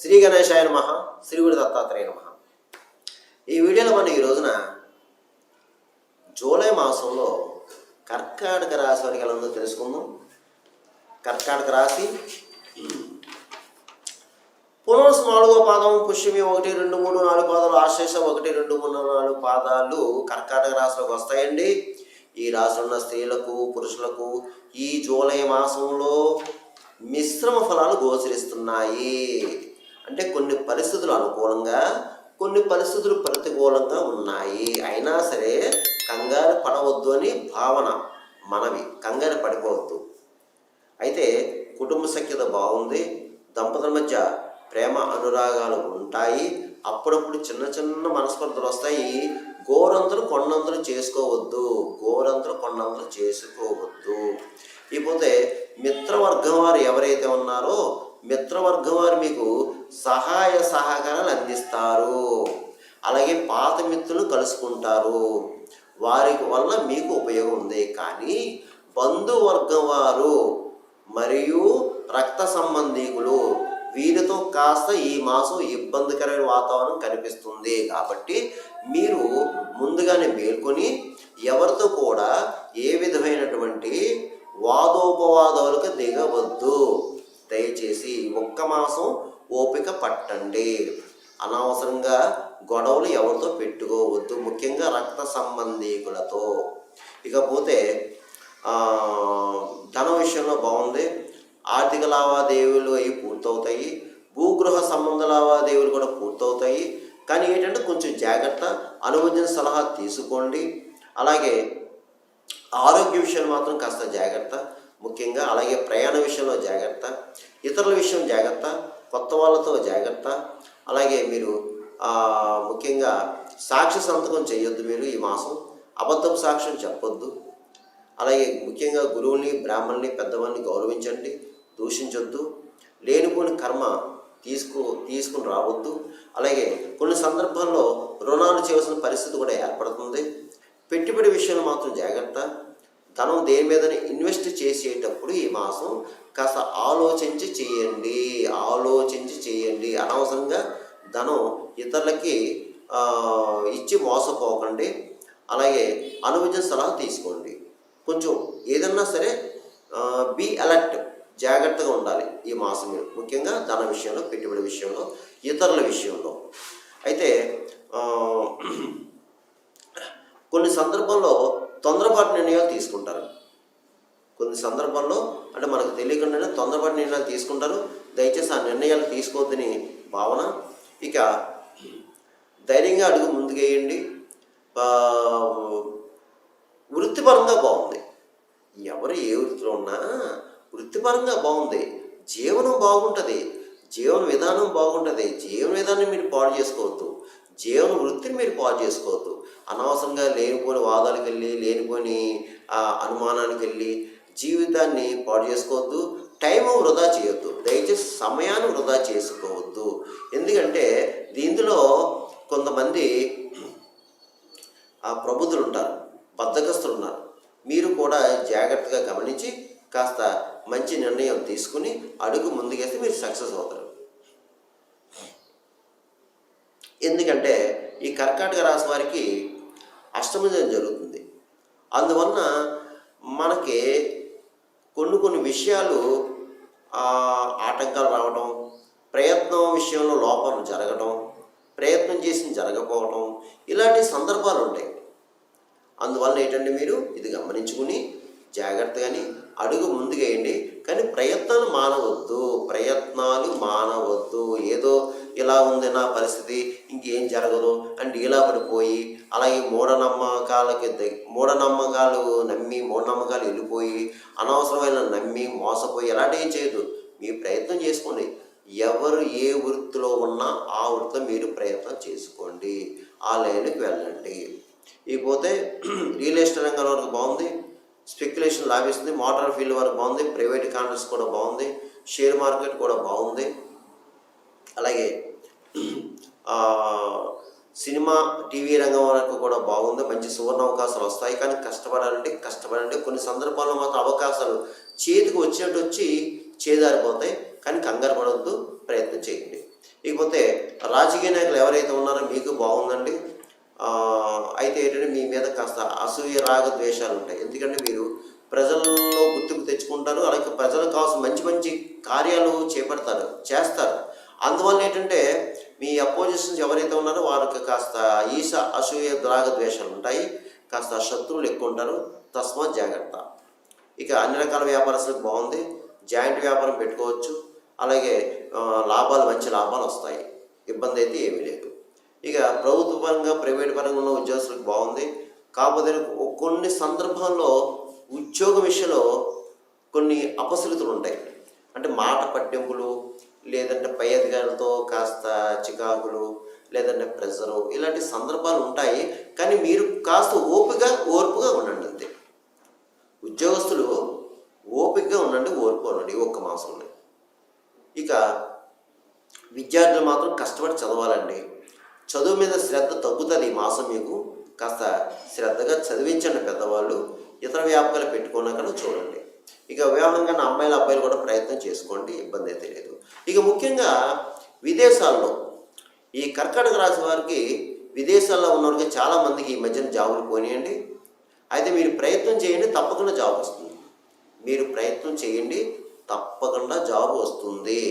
శ్రీ గణేశాయ నమః. శ్రీ గురు దత్తాత్రేయ నమః. ఈ వీడియోలో మనం ఈ రోజున జూలై మాసంలో కర్కాటక రాశి వారికి ఎలా ఉందో తెలుసుకుందాం. కర్కాటక రాశి పునర్వసు 4వ పాదం, పుష్యమి 1, 2, 3, 4 పాదాలు, ఆశ్లేష 1, 2, 3, 4 పాదాలు కర్కాటక రాశిలోకి వస్తాయండి. ఈ రాశిలో ఉన్న స్త్రీలకు పురుషులకు ఈ జూలై మాసంలో మిశ్రమ ఫలాలు గోచరిస్తున్నాయి. అంటే కొన్ని పరిస్థితులు అనుకూలంగా, కొన్ని పరిస్థితులు ప్రతికూలంగా ఉన్నాయి. అయినా సరే కంగారు పడవద్దు అని భావన మనవి. కంగారు పడిపోవద్దు. అయితే కుటుంబ సఖ్యత బాగుంది. దంపతుల మధ్య ప్రేమ అనురాగాలు ఉంటాయి. అప్పుడప్పుడు చిన్న చిన్న మనస్పర్ధలు వస్తాయి. గోరంతలు కొండంతలు చేసుకోవద్దు. ఇకపోతే మిత్రవర్గం వారు ఎవరైతే ఉన్నారో మిత్రవర్గం వారు మీకు సహాయ సహకారాలు అందిస్తారు. అలాగే పాత మిత్రులు కలుసుకుంటారు. వారి వల్ల మీకు ఉపయోగం ఉంది. కానీ బంధువర్గం వారు మరియు రక్త సంబంధీకులు వీరితో కాస్త ఈ మాసం ఇబ్బందికరమైన వాతావరణం కనిపిస్తుంది. కాబట్టి మీరు ముందుగానే మేల్కొని ఎవరితో కూడా ఏ విధమైనటువంటి వాదోపవాదాలకు దిగవద్దు. దయచేసి ఒక్క మాసం ఓపిక పట్టండి. అనవసరంగా గొడవలు ఎవరితో పెట్టుకోవద్దు, ముఖ్యంగా రక్త సంబంధీకులతో. ఇకపోతే ధన విషయంలో బాగుంది. ఆర్థిక లావాదేవీలు అవి పూర్తవుతాయి. భూగృహ సంబంధ లావాదేవీలు కూడా పూర్తవుతాయి. కానీ ఏంటంటే కొంచెం జాగ్రత్త, అనుభవజ్ఞ సలహా తీసుకోండి. అలాగే ఆరోగ్య విషయంలో మాత్రం కాస్త జాగ్రత్త ముఖ్యంగా. అలాగే ప్రయాణ విషయంలో జాగ్రత్త, ఇతరుల విషయం జాగ్రత్త, కొత్త వాళ్ళతో జాగ్రత్త. అలాగే మీరు ముఖ్యంగా సాక్షి సంతకం చేయొద్దు. మీరు ఈ మాసం అబద్ధపు సాక్ష్యం చెప్పొద్దు. అలాగే ముఖ్యంగా గురువుని, బ్రాహ్మణుని, పెద్దవాళ్ళని గౌరవించండి, దూషించొద్దు. లేనిపోని కర్మ తీసుకుని రావద్దు. అలాగే కొన్ని సందర్భాల్లో రుణాలు చేయవలసిన పరిస్థితి కూడా ఏర్పడుతుంది. పెట్టుబడి విషయంలో మాత్రం జాగ్రత్త. ధనం దేని మీద ఇన్వెస్ట్ చేసేటప్పుడు ఈ మాసం కాస్త ఆలోచించి చేయండి. అనవసరంగా ధనం ఇతరులకి ఇచ్చి మోసపోకండి. అలాగే అనుభవజ్ఞ సలహా తీసుకోండి. కొంచెం ఏదన్నా సరే బీ అలర్ట్, జాగ్రత్తగా ఉండాలి ఈ మాసం. ముఖ్యంగా ధన విషయంలో, పెట్టుబడి విషయంలో, ఇతరుల విషయంలో. అయితే కొన్ని సందర్భాల్లో తొందరపాటు నిర్ణయాలు తీసుకుంటారు. కొన్ని సందర్భాల్లో అంటే మనకు తెలియకుండానే తొందరపాటు నిర్ణయాలు తీసుకుంటారు. దయచేసి ఆ నిర్ణయాలు తీసుకోవద్దని భావన. ఇక ధైర్యంగా అడుగు ముందుకేయండి. వృత్తిపరంగా బాగుంది. ఎవరు ఏ వృత్తిలో ఉన్నా వృత్తిపరంగా బాగుంది. జీవనం బాగుంటుంది, జీవన విధానం బాగుంటుంది. జీవన విధానం మీరు పాడు చేసుకోవద్దు, జీవన వృత్తిని మీరు పాడు చేసుకోవద్దు. అనవసరంగా లేనిపోని వాదాలకు వెళ్ళి, లేనిపోని అనుమానానికి వెళ్ళి జీవితాన్ని పాడు చేసుకోవద్దు. టైం వృధా చేయొద్దు. దయచేసి సమయాన్ని వృధా చేసుకోవద్దు. ఎందుకంటే దీంట్లో కొంతమంది ప్రబుద్ధులు ఉంటారు, బద్ధకస్తులు ఉన్నారు. మీరు కూడా జాగ్రత్తగా గమనించి కాస్త మంచి నిర్ణయం తీసుకుని అడుగు ముందుకేస్తే మీరు సక్సెస్ అవుతారు. ఎందుకంటే ఈ కర్కాటక రాశి వారికి అష్టమజం జరుగుతుంది. అందువలన మనకి కొన్ని విషయాలు ఆటంకాలు రావడం, ప్రయత్నం విషయంలో లోపాలు జరగడం, ప్రయత్నం చేసి జరగకపోవడం, ఇలాంటి సందర్భాలు ఉంటాయి. అందువల్ల ఏంటంటే మీరు ఇది గమనించుకుని జాగ్రత్తగాని అడుగు ముందుకేయండి. కానీ ప్రయత్నాలు మానవద్దు. ఏదో ఇలా ఉంది నా పరిస్థితి, ఇంకేం జరగదు అని ఇలా పడిపోయి, అలాగే మూఢనమ్మకాలు వెళ్ళిపోయి, అనవసరమైన నమ్మి మోసపోయి అలాంటివి చేయదు. మీ ప్రయత్నం చేసుకోండి. ఎవరు ఏ వృత్తిలో ఉన్నా ఆ వృత్తిలో మీరు ప్రయత్నం చేసుకోండి. ఆ లైన్కి వెళ్ళండి. ఇకపోతే రియల్ ఎస్టేట్ రంగం వరకు బాగుంది. స్పెక్యులేషన్ లాభిస్తుంది. మోటార్ ఫీల్డ్ వరకు బాగుంది. ప్రైవేట్ కాంట్రాక్ట్స్ కూడా బాగుంది. షేర్ మార్కెట్ కూడా బాగుంది. అలాగే సినిమా, టీవీ రంగం వరకు కూడా బాగుంది. మంచి సువర్ణ అవకాశాలు వస్తాయి. కానీ కష్టపడండి. కొన్ని సందర్భాల్లో మాత్రం అవకాశాలు చేతికి వచ్చినట్టు వచ్చి చేదారిపోతాయి. కానీ కంగారు పడవద్దు, ప్రయత్నం చేయండి. ఇకపోతే రాజకీయ నాయకులు ఎవరైతే ఉన్నారో మీకు బాగుందండి. అయితే ఏంటంటే మీ మీద కాస్త అసూయ రాగ ద్వేషాలు ఉంటాయి. ఎందుకంటే మీరు ప్రజల్లో గుర్తింపు తెచ్చుకుంటారు, అలాగే ప్రజలకు కావాల్సిన మంచి మంచి కార్యాలు చేస్తారు. అందువల్ల ఏంటంటే మీ అపోజిషన్స్ ఎవరైతే ఉన్నారో వారికి కాస్త ఈస అసూయ రాగ ద్వేషాలు ఉంటాయి, కాస్త శత్రువులు ఎక్కువ ఉంటారు. తస్మాత్ జాగ్రత్త. ఇక అన్ని రకాల వ్యాపారస్తులకు బాగుంది. జాయింట్ వ్యాపారం పెట్టుకోవచ్చు. అలాగే మంచి లాభాలు వస్తాయి. ఇబ్బంది అయితే ఏమీ లేదు. ఇక ప్రభుత్వ పరంగా ప్రైవేట్ పరంగా ఉన్న ఉద్యోగస్తులకు బాగుంది. కాకపోతే కొన్ని సందర్భాల్లో ఉద్యోగ విషయంలో కొన్ని అపశృతులు ఉంటాయి. అంటే మాట పట్టింపులు, లేదంటే పై అధికారులతో కాస్త చికాకులు, లేదంటే ప్రెజరు, ఇలాంటి సందర్భాలు ఉంటాయి. కానీ మీరు కాస్త ఓర్పుగా ఉండండి అంతే. ఉద్యోగస్తులు ఓపికగా ఉండండి, ఓర్పుగా ఉండండి ఈ ఒక్క మాసంలో. ఇక విద్యార్థులు మాత్రం కష్టపడి చదవాలండి. చదువు మీద శ్రద్ధ తగ్గుతుంది ఈ మాసం. మీకు కాస్త శ్రద్ధగా చదివించండి పెద్దవాళ్ళు. ఇతర వ్యాపకాలు పెట్టుకున్నాకనే చూడండి. ఇక వివాహంగా అబ్బాయిలు కూడా ప్రయత్నం చేసుకోండి, ఇబ్బంది అయితే లేదు. ఇక ముఖ్యంగా విదేశాల్లో ఈ కర్కాటక రాశి వారికి, విదేశాల్లో ఉన్నవారికి చాలామందికి ఈ మధ్యన జాబులు పోనీయండి. అయితే మీరు ప్రయత్నం చేయండి, తప్పకుండా జాబ్ వస్తుంది. మీరు ప్రయత్నం చేయండి, తప్పకుండా జాబ్ వస్తుంది.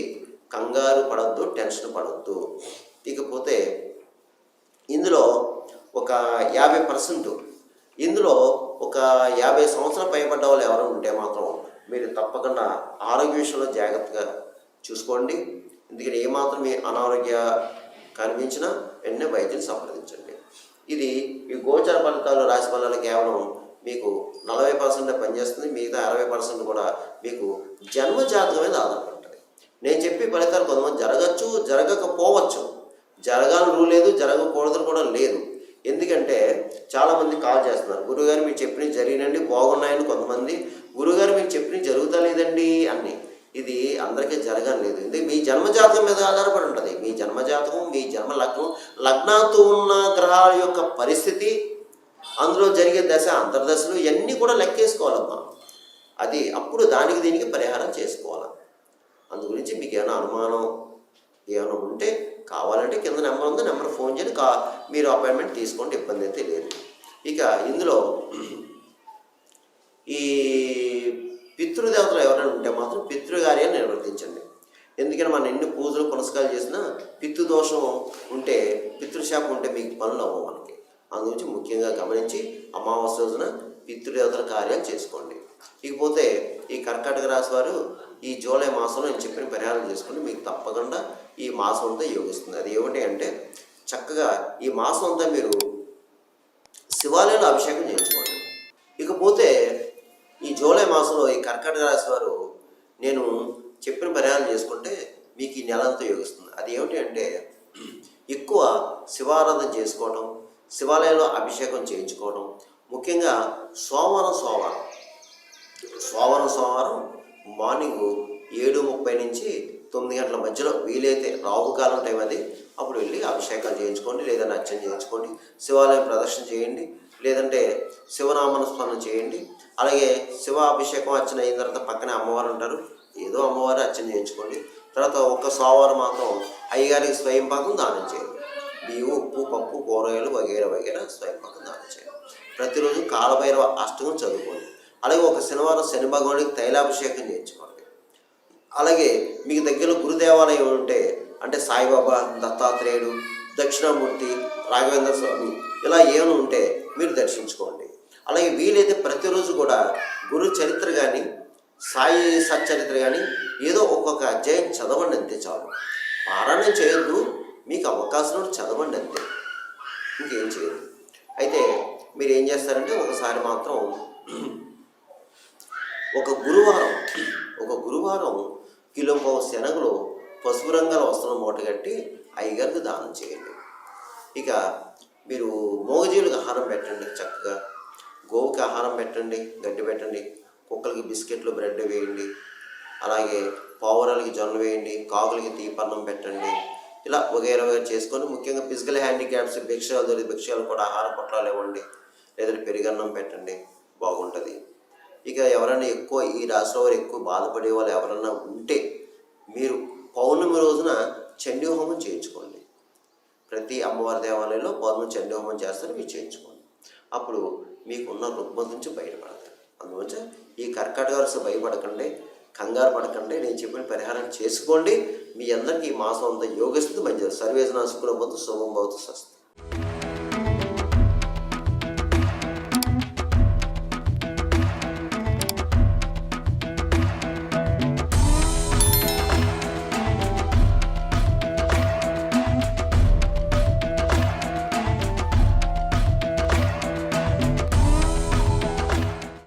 కంగారు పడద్దు, టెన్షన్ పడద్దు. ఇకపోతే ఇందులో ఒక 50%, ఇందులో ఒక 50 సంవత్సరాలు పైబడ్డ వాళ్ళు ఎవరు ఉంటే మాత్రం మీరు తప్పకుండా ఆరోగ్య విషయంలో జాగ్రత్తగా చూసుకోండి. ఎందుకంటే ఏమాత్రం మీ అనారోగ్య కనిపించినా వెంటనే వైద్యుని సంప్రదించండి. ఇది ఈ గోచర ఫలితాలు, రాశి ఫలాలు కేవలం మీకు 40% పనిచేస్తుంది. మిగతా 60% కూడా మీకు జన్మజాతకం మీద ఆధారపడుతుంది. నేను చెప్పే ఫలితాలు కొంతమంది జరగచ్చు, జరగకపోవచ్చు. జరగాలని రూల్ లేదు, జరగకూడదని కూడా లేదు. ఎందుకంటే చాలామంది కాల్ చేస్తున్నారు, గురువుగారు మీరు చెప్పినవి జరిగినండి బాగున్నాయని. కొంతమంది గురువుగారు మీరు చెప్పినవి జరుగుతా లేదండి అని. ఇది అందరికీ జరగని లేదు. ఇది మీ జన్మజాతకం మీద ఆధారపడి ఉంటుంది. మీ జన్మజాతకం, మీ జన్మ లగ్నంతో ఉన్న గ్రహాల యొక్క పరిస్థితి, అందులో జరిగే దశ అంతర్దశలు ఇవన్నీ కూడా లెక్కేసుకోవాలమ్మా. అది అప్పుడు దానికి దీనికి పరిహారం చేసుకోవాలి. అందు గురించి మీకు ఏమైనా అనుమానం ఏమైనా ఉంటే కావాలంటే కింద నెంబర్ ఉంది, నెంబర్ ఫోన్ చేయండి, మీరు అపాయింట్మెంట్ తీసుకోండి, ఇబ్బంది అయితే లేదు. ఇక ఇందులో ఈ పితృదేవతలు ఎవరైనా ఉంటే మాత్రం పితృకార్యాలు నిర్వర్తించండి. ఎందుకంటే మనం ఎన్ని పూజలు పునస్కారాలు చేసినా పితృదోషం ఉంటే, పితృశాపం ఉంటే మీకు పనులు అవ్వవు మనకి. అందుగురించి ముఖ్యంగా గమనించి అమావాస్య రోజున పితృదేవతల కార్యాలు చేసుకోండి. ఇకపోతే ఈ కర్కాటక రాశి వారు ఈ జూలై మాసంలో నేను చెప్పిన పరిహారం చేసుకుంటే మీకు తప్పకుండా ఈ మాసం అంతా యోగిస్తుంది. అది ఏమిటి అంటే చక్కగా ఈ మాసం అంతా మీరు శివాలయంలో అభిషేకం చేయించుకోండి. ఇకపోతే ఈ జూలై మాసంలో ఈ కర్కాటక రాశి వారు నేను చెప్పిన పరిహారం చేసుకుంటే మీకు ఈ నెల అంతా యోగిస్తుంది. అది ఏమిటి అంటే ఎక్కువ శివారాధన చేసుకోవడం, శివాలయంలో అభిషేకం చేయించుకోవడం. ముఖ్యంగా సోమవారం మార్నింగ్ 7:30 నుంచి 9 గంటల మధ్యలో వీలైతే రాహుకాలం టైం అది, అప్పుడు వెళ్ళి అభిషేకాలు చేయించుకోండి, లేదా అర్చన చేయించుకోండి, శివాలయం ప్రదర్శన చేయండి, లేదంటే శివనామన స్మరణ చేయండి. అలాగే శివ అభిషేకం అర్చన అయిన తర్వాత పక్కనే అమ్మవారు ఉంటారు, ఏదో అమ్మవారు అర్చన చేయించుకోండి. తర్వాత ఒక్క సోమవారం మాత్రం అయ్యగారికి స్వయం పాకం దానం చేయండి. బియ్యం, ఉప్పు, పప్పు, కూరగాయలు వగేరా స్వయం పాకం దానం చేయండి. ప్రతిరోజు కాలభైరవ అష్టకం చదువుకోండి. అలాగే ఒక శనివారం శని భగవానికి తైలాభిషేకం చేయించుకోండి. అలాగే మీకు దగ్గరలో గురుదేవాలయం ఉంటే, అంటే సాయిబాబా, దత్తాత్రేయుడు, దక్షిణామూర్తి, రాఘవేంద్ర స్వామి ఇలా ఏమైనా ఉంటే మీరు దర్శించుకోండి. అలాగే వీలైతే ప్రతిరోజు కూడా గురు చరిత్ర కానీ, సాయి సచ్చరిత్ర కానీ ఏదో ఒక్కొక్క అధ్యాయం చదవండి, అంతే చాలు. పారాయణం చేయొద్దు, మీకు అవకాశం చదవండి అంతే, ఇంకేం చేయదు. అయితే మీరు ఏం చేస్తారంటే ఒకసారి మాత్రం ఒక గురువారం కిలోంపావు శనగలు పసుపు రంగుల వస్త్రం మూటగట్టి అయ్యగారికి దానం చేయండి. ఇక మీరు మూగజీవులకు ఆహారం పెట్టండి, చక్కగా గోవుకి ఆహారం పెట్టండి, గడ్డి పెట్టండి, కుక్కలకి బిస్కెట్లు, బ్రెడ్ వేయండి, అలాగే పావురాలకి జొన్నలు వేయండి, కాకులకి తీపన్నం పెట్టండి. ఇలా వగైరా చేసుకొని ముఖ్యంగా ఫిజికల్ హ్యాండిక్యాప్స్ భిక్షాలు కూడా ఆహార పొట్లాలు ఇవ్వండి, లేదంటే పెరుగన్నం పెట్టండి, బాగుంటుంది. ఇక ఎవరైనా ఎక్కువ ఈ రాశిలో వారు ఎక్కువ బాధపడే వాళ్ళు ఎవరైనా ఉంటే మీరు పౌర్ణమి రోజున చండీ హోమం చేయించుకోండి. ప్రతి అమ్మవారి దేవాలయంలో పౌర్ణమి చండీ హోమం చేస్తారు, మీరు చేయించుకోండి. అప్పుడు మీకున్న రుగ్మత నుంచి బయటపడతారు. అందువల్ల ఈ కర్కాటక రాశి భయపడకండి, కంగారు పడకండి. నేను చెప్పిన పరిహారం చేసుకోండి. మీ అందరికీ ఈ మాసం అంతా యోగిస్తుంది. మంచిది. సర్వేజన శుక్రభవతు శుభం భవతు స్వస్తి.